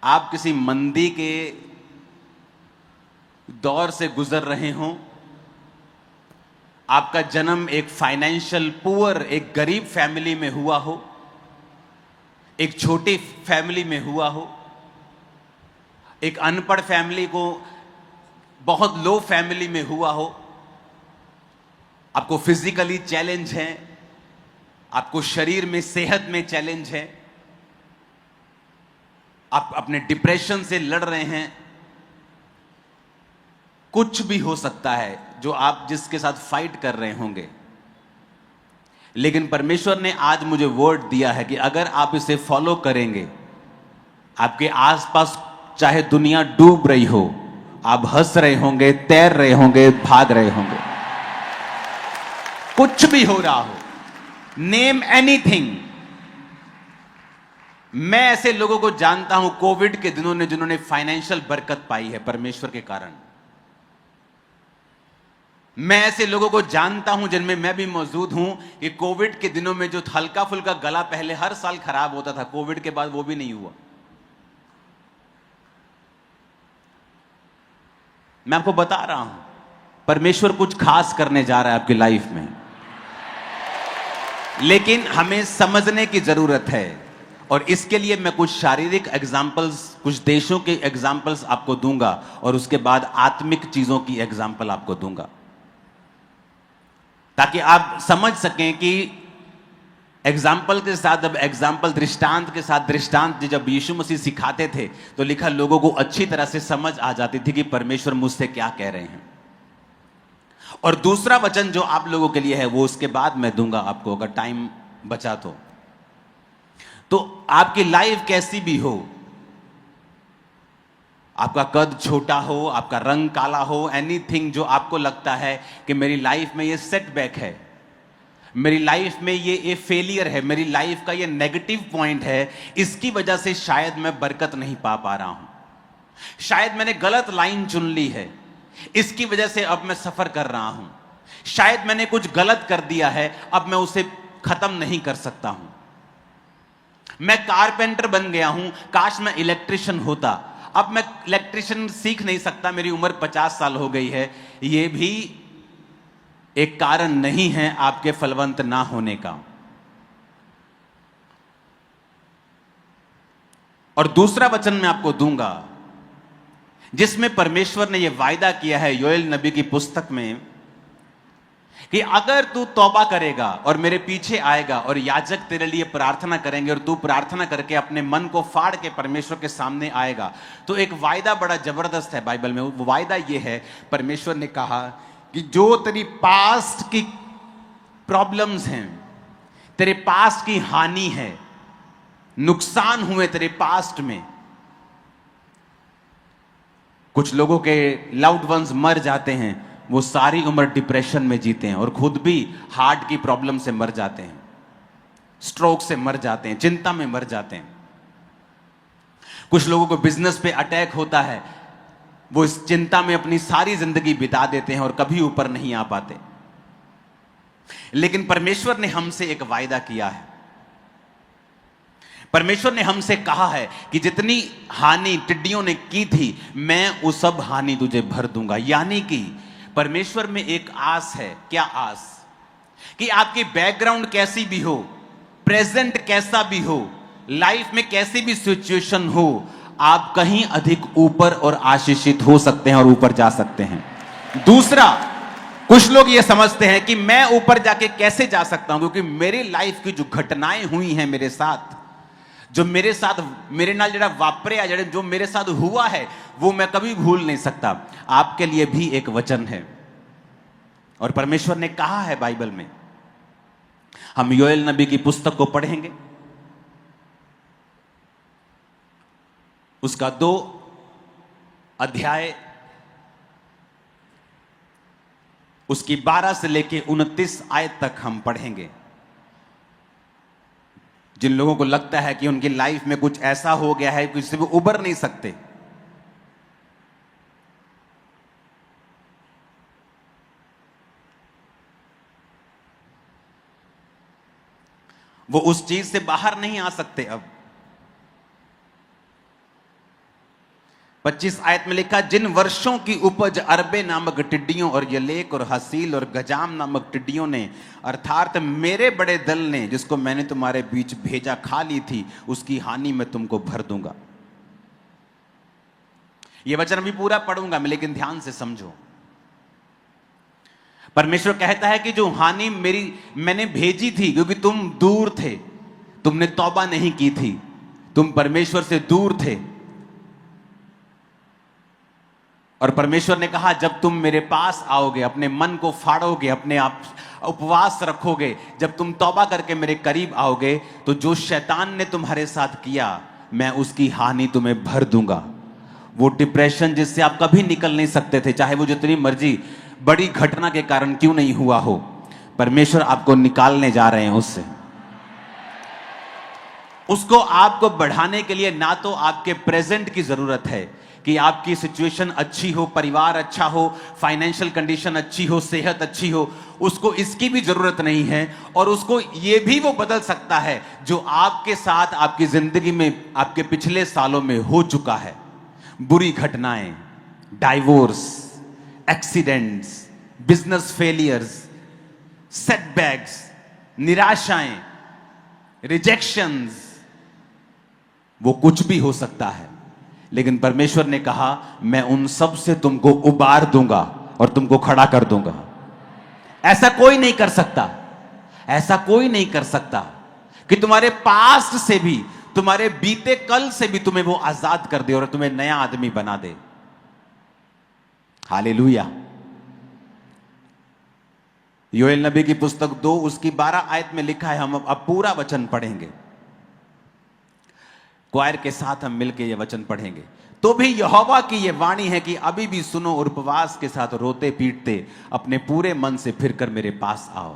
आप किसी मंदी के दौर से गुजर रहे हों, आपका जन्म एक फाइनेंशियल पुअर, एक गरीब फैमिली में हुआ हो, एक छोटी फैमिली में हुआ हो, एक अनपढ़ फैमिली को बहुत लो फैमिली में हुआ हो, आपको फिजिकली चैलेंज है, आपको शरीर में सेहत में चैलेंज है, आप अपने डिप्रेशन से लड़ रहे हैं, कुछ भी हो सकता है जो आप जिसके साथ फाइट कर रहे होंगे। लेकिन परमेश्वर ने आज मुझे वर्ड दिया है कि अगर आप इसे फॉलो करेंगे, आपके आसपास चाहे दुनिया डूब रही हो, आप हंस रहे होंगे, तैर रहे होंगे, भाग रहे होंगे, कुछ भी हो रहा हो, नेम एनीथिंग। मैं ऐसे लोगों को जानता हूं कोविड के दिनों ने जिन्होंने फाइनेंशियल बरकत पाई है परमेश्वर के कारण। मैं ऐसे लोगों को जानता हूं जिनमें मैं भी मौजूद हूं कि कोविड के दिनों में जो हल्का फुल्का गला पहले हर साल खराब होता था, कोविड के बाद वो भी नहीं हुआ। मैं आपको बता रहा हूं परमेश्वर कुछ खास करने जा रहा है आपकी लाइफ में, लेकिन हमें समझने की जरूरत है। और इसके लिए मैं कुछ शारीरिक एग्जाम्पल्स, कुछ देशों के एग्जाम्पल्स आपको दूंगा और उसके बाद आत्मिक चीजों की एग्जाम्पल आपको दूंगा, ताकि आप समझ सकें कि एग्जाम्पल के साथ, जब एग्जाम्पल दृष्टांत के साथ, दृष्टांत जब यीशु मसीह सिखाते थे तो लिखा लोगों को अच्छी तरह से समझ आ जाती थी कि परमेश्वर मुझसे क्या कह रहे हैं। और दूसरा वचन जो आप लोगों के लिए है वो उसके बाद मैं दूंगा आपको, अगर टाइम बचा तो आपकी लाइफ कैसी भी हो, आपका कद छोटा हो, आपका रंग काला हो, एनीथिंग जो आपको लगता है कि मेरी लाइफ में ये सेटबैक है, मेरी लाइफ में ये फेलियर है, मेरी लाइफ का ये नेगेटिव पॉइंट है, इसकी वजह से शायद मैं बरकत नहीं पा रहा हूं, शायद मैंने गलत लाइन चुन ली है, इसकी वजह से अब मैं सफर कर रहा हूं, शायद मैंने कुछ गलत कर दिया है, अब मैं उसे खत्म नहीं कर सकता हूं, मैं कारपेंटर बन गया हूं, काश मैं इलेक्ट्रिशियन होता, अब मैं इलेक्ट्रिशियन सीख नहीं सकता, मेरी उम्र 50 साल हो गई है। यह भी एक कारण नहीं है आपके फलवंत ना होने का। और दूसरा वचन मैं आपको दूंगा जिसमें परमेश्वर ने यह वायदा किया है योएल नबी की पुस्तक में कि अगर तू तौबा करेगा और मेरे पीछे आएगा और याजक तेरे लिए प्रार्थना करेंगे और तू प्रार्थना करके अपने मन को फाड़ के परमेश्वर के सामने आएगा, तो एक वायदा बड़ा जबरदस्त है बाइबल में। वो वायदा ये है, परमेश्वर ने कहा कि जो तेरी पास्ट की प्रॉब्लम्स हैं, तेरे पास्ट की हानि है, नुकसान हुए तेरे पास्ट में, कुछ लोगों के लव्ड वंस मर जाते हैं, वो सारी उम्र डिप्रेशन में जीते हैं और खुद भी हार्ट की प्रॉब्लम से मर जाते हैं, स्ट्रोक से मर जाते हैं, चिंता में मर जाते हैं। कुछ लोगों को बिजनेस पे अटैक होता है, वो इस चिंता में अपनी सारी जिंदगी बिता देते हैं और कभी ऊपर नहीं आ पाते। लेकिन परमेश्वर ने हमसे एक वायदा किया है, परमेश्वर ने हमसे कहा है कि जितनी हानि टिड्डियों ने की थी, मैं वो सब हानि तुझे भर दूंगा। यानी कि परमेश्वर में एक आस है। क्या आस? कि आपकी बैकग्राउंड कैसी भी हो, प्रेजेंट कैसा भी हो, लाइफ में कैसी भी सिचुएशन हो, आप कहीं अधिक ऊपर और आशीषित हो सकते हैं और ऊपर जा सकते हैं। दूसरा, कुछ लोग ये समझते हैं कि मैं ऊपर जाके कैसे जा सकता हूं, क्योंकि मेरी लाइफ की जो घटनाएं हुई हैं मेरे साथ, जो मेरे साथ मेरे नाल जड़ा वापरिया, जो मेरे साथ हुआ है, वो मैं कभी भूल नहीं सकता। आपके लिए भी एक वचन है और परमेश्वर ने कहा है बाइबल में, हम योएल नबी की पुस्तक को पढ़ेंगे, उसका 2 अध्याय, उसकी 12 से लेके 29 आयत तक हम पढ़ेंगे। जिन लोगों को लगता है कि उनकी लाइफ में कुछ ऐसा हो गया है कि उससे वो उबर नहीं सकते, वो उस चीज से बाहर नहीं आ सकते, अब 25 आयत में लिखा, जिन वर्षों की उपज अरबे नामक टिड्डियों और यलेक और हसील और गजाम नामक टिड्डियों ने अर्थात मेरे बड़े दल ने जिसको मैंने तुम्हारे बीच भेजा खा ली थी, उसकी हानि मैं तुमको भर दूंगा। यह वचन अभी पूरा पढ़ूंगा मैं, लेकिन ध्यान से समझो। परमेश्वर कहता है कि जो हानि मैंने भेजी थी, क्योंकि तुम दूर थे, तुमने तौबा नहीं की थी, तुम परमेश्वर से दूर थे, और परमेश्वर ने कहा जब तुम मेरे पास आओगे, अपने मन को फाड़ोगे, अपने आप उपवास रखोगे, जब तुम तौबा करके मेरे करीब आओगे, तो जो शैतान ने तुम्हारे साथ किया मैं उसकी हानि तुम्हें भर दूंगा। वो डिप्रेशन जिससे आप कभी निकल नहीं सकते थे, चाहे वो जितनी मर्जी बड़ी घटना के कारण क्यों नहीं हुआ हो, परमेश्वर आपको निकालने जा रहे हैं उससे। उसको आपको बढ़ाने के लिए ना तो आपके प्रेजेंट की जरूरत है कि आपकी सिचुएशन अच्छी हो, परिवार अच्छा हो, फाइनेंशियल कंडीशन अच्छी हो, सेहत अच्छी हो, उसको इसकी भी जरूरत नहीं है। और उसको ये भी वो बदल सकता है जो आपके साथ आपकी जिंदगी में आपके पिछले सालों में हो चुका है। बुरी घटनाएं, divorce, accidents, business failures, setbacks, निराशाएं, रिजेक्शंस, वो कुछ भी हो सकता है, लेकिन परमेश्वर ने कहा मैं उन सब से तुमको उबार दूंगा और तुमको खड़ा कर दूंगा। ऐसा कोई नहीं कर सकता, ऐसा कोई नहीं कर सकता कि तुम्हारे पास्ट से भी, तुम्हारे बीते कल से भी तुम्हें वो आजाद कर दे और तुम्हें नया आदमी बना दे। हालेलुया। योएल नबी की पुस्तक 2 उसकी 12 आयत में लिखा है, हम अब पूरा वचन पढ़ेंगे, क्वायर के साथ हम मिलकर यह वचन पढ़ेंगे। तो भी यहोवा की यह वाणी है कि अभी भी सुनो और उपवास के साथ रोते पीटते अपने पूरे मन से फिरकर मेरे पास आओ।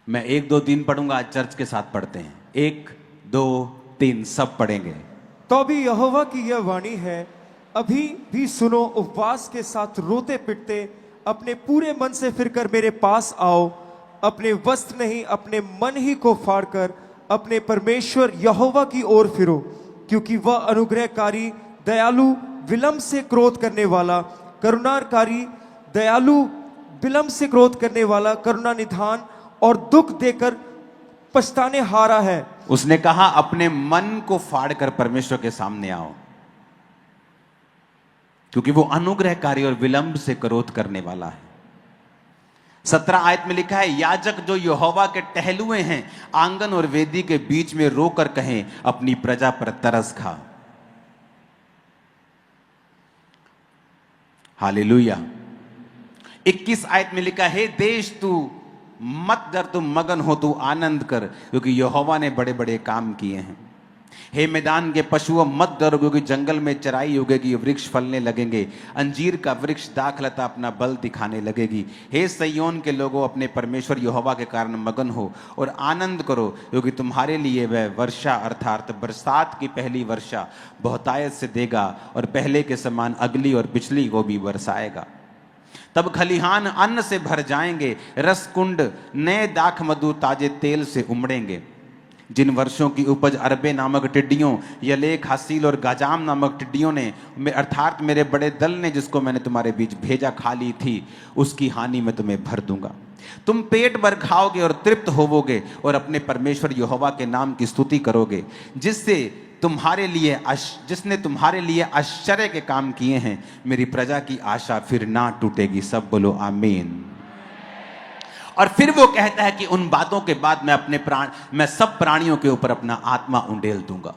मैं 1 2 3 पढ़ूंगा, आज चर्च के साथ पढ़ते हैं। 1 2 3 सब पढ़ेंगे। तो भी यहोवा की यह वाणी है, अभी भी सुनो, उपवास के साथ रोते पिटते अपने पूरे मन से फिरकर मेरे पास आओ। अपने वस्त्र नहीं, अपने मन ही को फाड़कर अपने परमेश्वर यहोवा की ओर फिरो, क्योंकि वह अनुग्रहकारी, दयालु, विलंब से क्रोध करने वाला, करुणाकारी, दयालु, विलंब से क्रोध करने वाला, करुणा निधान और दुख देकर पछताने हारा है। उसने कहा अपने मन को फाड़कर परमेश्वर के सामने आओ, क्योंकि वो अनुग्रहकारी और विलंब से क्रोध करने वाला है। 17 आयत में लिखा है, याजक जो यहोवा के टहलुए हैं आंगन और वेदी के बीच में रोकर कहें अपनी प्रजा पर तरस खा। हालेलुया। 21 आयत में लिखा है, देश तू मत डर, तू मगन हो, तू आनंद कर, क्योंकि यहोवा ने बड़े बड़े काम किए हैं। हे मैदान के पशुओं मत डरो, क्योंकि जंगल में चराई होगी, वृक्ष फलने लगेंगे, अंजीर का वृक्ष दाखलता अपना बल दिखाने लगेगी। हे सैयोन के लोगों, अपने परमेश्वर यहोवा के कारण मगन हो और आनंद करो, क्योंकि तुम्हारे लिए वह वर्षा अर्थात बरसात की पहली वर्षा बहुतायत से देगा और पहले के समान अगली और पिछली को भी बरसाएगा। तब खलिहान अन्न से भर जाएंगे, रस कुंड नए दाख मधु ताजे तेल से उमड़ेंगे। जिन वर्षों की उपज अरबे नामक टिड्डियों, यलेक, हसील और गजाम नामक टिड्डियों ने अर्थात मेरे बड़े दल ने जिसको मैंने तुम्हारे बीच भेजा खा ली थी, उसकी हानि मैं तुम्हें भर दूंगा। तुम पेट भर खाओगे और तृप्त होवोगे और अपने परमेश्वर यहोवा के नाम की स्तुति करोगे, जिसने तुम्हारे लिए आश्चर्य के काम किए हैं। मेरी प्रजा की आशा फिर ना टूटेगी। सब बोलो आमीन। और फिर वो कहता है कि उन बातों के बाद मैं सब प्राणियों के ऊपर अपना आत्मा उंडेल दूंगा।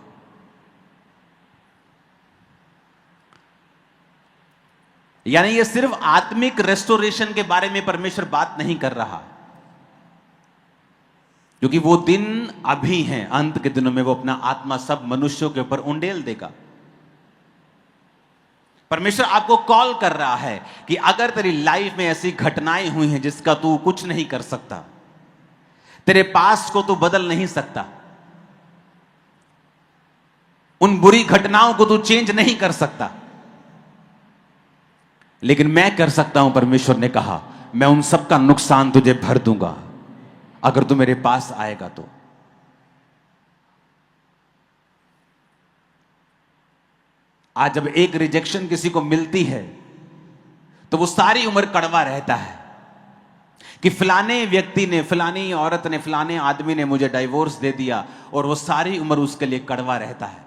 यानी ये सिर्फ आत्मिक रेस्टोरेशन के बारे में परमेश्वर बात नहीं कर रहा, क्योंकि वो दिन अभी हैं, अंत के दिनों में वो अपना आत्मा सब मनुष्यों के ऊपर उंडेल देगा। परमेश्वर आपको कॉल कर रहा है कि अगर तेरी लाइफ में ऐसी घटनाएं हुई हैं जिसका तू कुछ नहीं कर सकता, तेरे पास्ट को तू बदल नहीं सकता, उन बुरी घटनाओं को तू चेंज नहीं कर सकता, लेकिन मैं कर सकता हूं। परमेश्वर ने कहा मैं उन सब का नुकसान तुझे भर दूंगा अगर तू मेरे पास आएगा तो। आज जब एक रिजेक्शन किसी को मिलती है तो वो सारी उम्र कड़वा रहता है कि फलाने व्यक्ति ने, फलानी औरत ने, फलाने आदमी ने मुझे डाइवोर्स दे दिया, और वो सारी उम्र उसके लिए कड़वा रहता है।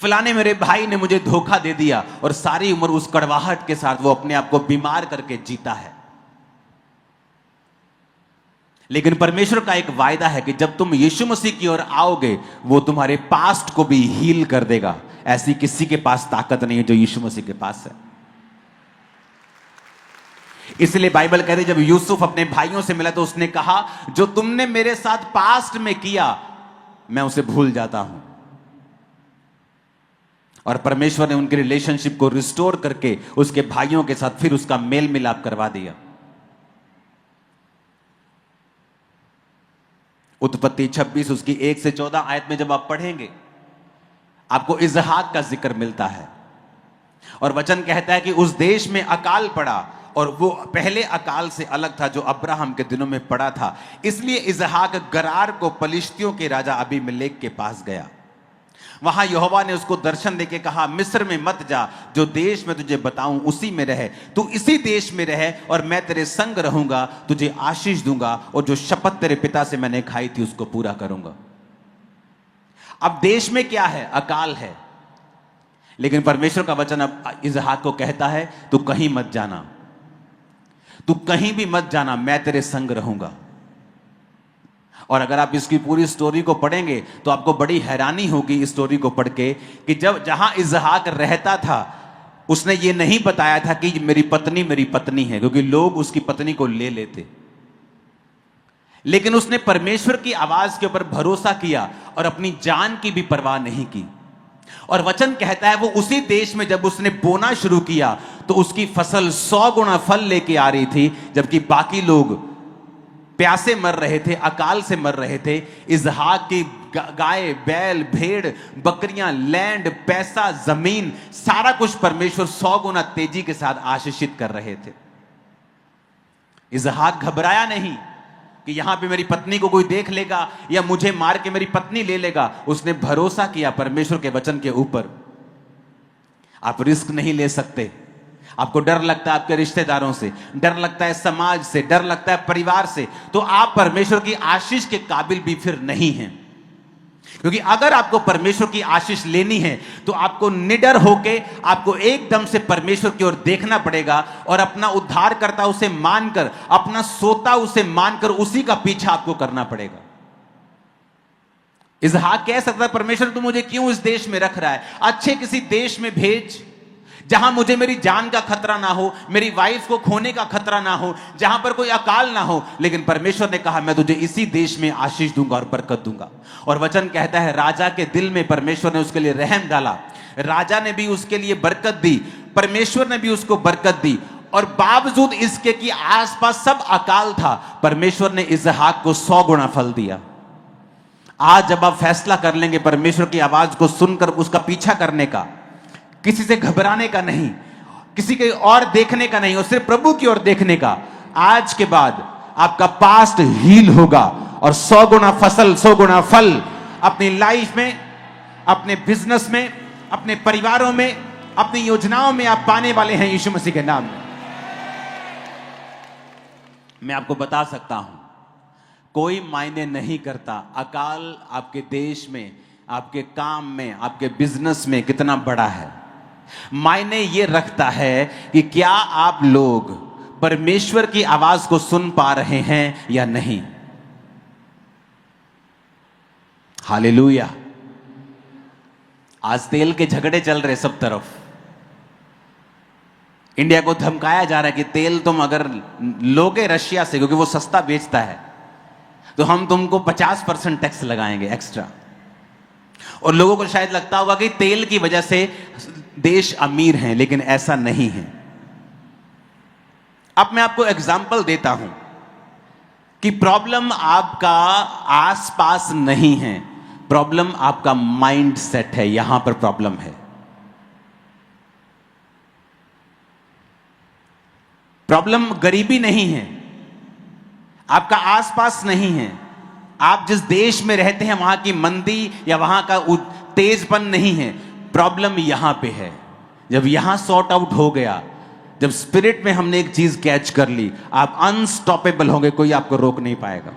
फलाने मेरे भाई ने मुझे धोखा दे दिया, और सारी उम्र उस कड़वाहट के साथ वो अपने आप को बीमार करके जीता है। लेकिन परमेश्वर का एक वायदा है कि जब तुम यीशु मसीह की ओर आओगे, वो तुम्हारे पास्ट को भी हील कर देगा। ऐसी किसी के पास ताकत नहीं है जो यीशु मसीह के पास है। इसलिए बाइबल कहती है जब यूसुफ अपने भाइयों से मिला तो उसने कहा, जो तुमने मेरे साथ पास्ट में किया मैं उसे भूल जाता हूं। और परमेश्वर ने उनके रिलेशनशिप को रिस्टोर करके उसके भाइयों के साथ फिर उसका मेल मिलाप करवा दिया। उत्पत्ति 26 उसकी 1 से 14 आयत में जब आप पढ़ेंगे, आपको इजहाक का जिक्र मिलता है, और वचन कहता है कि उस देश में अकाल पड़ा, और वो पहले अकाल से अलग था जो अब्राहम के दिनों में पड़ा था। इसलिए इजहाक गरार को पलिश्तियों के राजा अबीमेलेक के पास गया। वहां यहोवा ने उसको दर्शन देके कहा, मिस्र में मत जा, जो देश में तुझे बताऊं उसी में रहे। तू इसी देश में रहे और मैं तेरे संग रहूंगा, तुझे आशीष दूंगा, और जो शपथ तेरे पिता से मैंने खाई थी उसको पूरा करूंगा। अब देश में क्या है? अकाल है। लेकिन परमेश्वर का वचन अब इजहाक को कहता है, तू कहीं मत जाना, तू कहीं भी मत जाना, मैं तेरे संग रहूंगा। और अगर आप इसकी पूरी स्टोरी को पढ़ेंगे तो आपको बड़ी हैरानी होगी इस स्टोरी को पढ़ के, कि जब जहां इजहाक रहता था उसने ये नहीं बताया था कि मेरी पत्नी है, क्योंकि लोग उसकी पत्नी को ले लेते। लेकिन उसने परमेश्वर की आवाज के ऊपर भरोसा किया और अपनी जान की भी परवाह नहीं की। और वचन कहता है वो उसी देश में जब उसने बोना शुरू किया तो उसकी फसल 100 गुना फल लेके आ रही थी, जबकि बाकी लोग प्यासे मर रहे थे, अकाल से मर रहे थे। इजहाक की गाय, बैल, भेड़, बकरियां, लैंड, पैसा, जमीन, सारा कुछ परमेश्वर 100 गुना तेजी के साथ आशीषित कर रहे थे। इजहाक घबराया नहीं कि यहां पे मेरी पत्नी को कोई देख लेगा या मुझे मार के मेरी पत्नी ले लेगा। उसने भरोसा किया परमेश्वर के वचन के ऊपर। आप रिस्क नहीं ले सकते। आपको डर लगता है आपके रिश्तेदारों से, डर लगता है समाज से, डर लगता है परिवार से, तो आप परमेश्वर की आशीष के काबिल भी फिर नहीं हैं। क्योंकि अगर आपको परमेश्वर की आशीष लेनी है तो आपको निडर होके, आपको एकदम से परमेश्वर की ओर देखना पड़ेगा और अपना उद्धारकर्ता उसे मानकर, अपना सोता उसे मानकर उसी का पीछा आपको करना पड़ेगा। इजहाक कह सकता है, परमेश्वर तू मुझे क्यों इस देश में रख रहा है? अच्छे किसी देश में भेज जहां मुझे मेरी जान का खतरा ना हो, मेरी वाइफ को खोने का खतरा ना हो, जहां पर कोई अकाल ना हो। लेकिन परमेश्वर ने कहा मैं तुझे इसी देश में आशीष दूंगा और बरकत दूंगा। और वचन कहता है राजा के दिल में परमेश्वर ने उसके लिए रहम डाला। राजा ने भी उसके लिए बरकत दी, परमेश्वर ने भी उसको बरकत दी। और बावजूद इसके कि आसपास सब अकाल था, परमेश्वर ने इजहाक को 100 गुना फल दिया। आज जब आप फैसला कर लेंगे परमेश्वर की आवाज को सुनकर उसका पीछा करने का, किसी से घबराने का नहीं, किसी के और देखने का नहीं, और सिर्फ प्रभु की ओर देखने का, आज के बाद आपका पास्ट हील होगा और 100 गुना फसल, 100 गुना फल अपनी लाइफ में, अपने बिजनेस में, अपने परिवारों में, अपनी योजनाओं में आप पाने वाले हैं यीशु मसीह के नाम में। मैं आपको बता सकता हूं, कोई मायने नहीं करता अकाल आपके देश में, आपके काम में, आपके बिजनेस में कितना बड़ा है। मायने ये रखता है कि क्या आप लोग परमेश्वर की आवाज को सुन पा रहे हैं या नहीं। हालेलुया। आज तेल के झगड़े चल रहे सब तरफ। इंडिया को धमकाया जा रहा है कि तेल तुम अगर लोगे रशिया से, क्योंकि वो सस्ता बेचता है, तो हम तुमको 50% टैक्स लगाएंगे एक्स्ट्रा। और लोगों को शायद लगता होगा कि तेल की वजह से देश अमीर हैं, लेकिन ऐसा नहीं है। अब मैं आपको एग्जाम्पल देता हूं कि प्रॉब्लम आपका आसपास नहीं है, प्रॉब्लम आपका माइंड सेट है। यहां पर प्रॉब्लम है। प्रॉब्लम गरीबी नहीं है, आपका आसपास नहीं है। आप जिस देश में रहते हैं वहां की मंदी या वहां का तेजपन नहीं है। प्रॉब्लम यहां पे है। जब यहां सॉर्ट आउट हो गया, जब स्पिरिट में हमने एक चीज कैच कर ली, आप अनस्टॉपेबल होंगे, कोई आपको रोक नहीं पाएगा।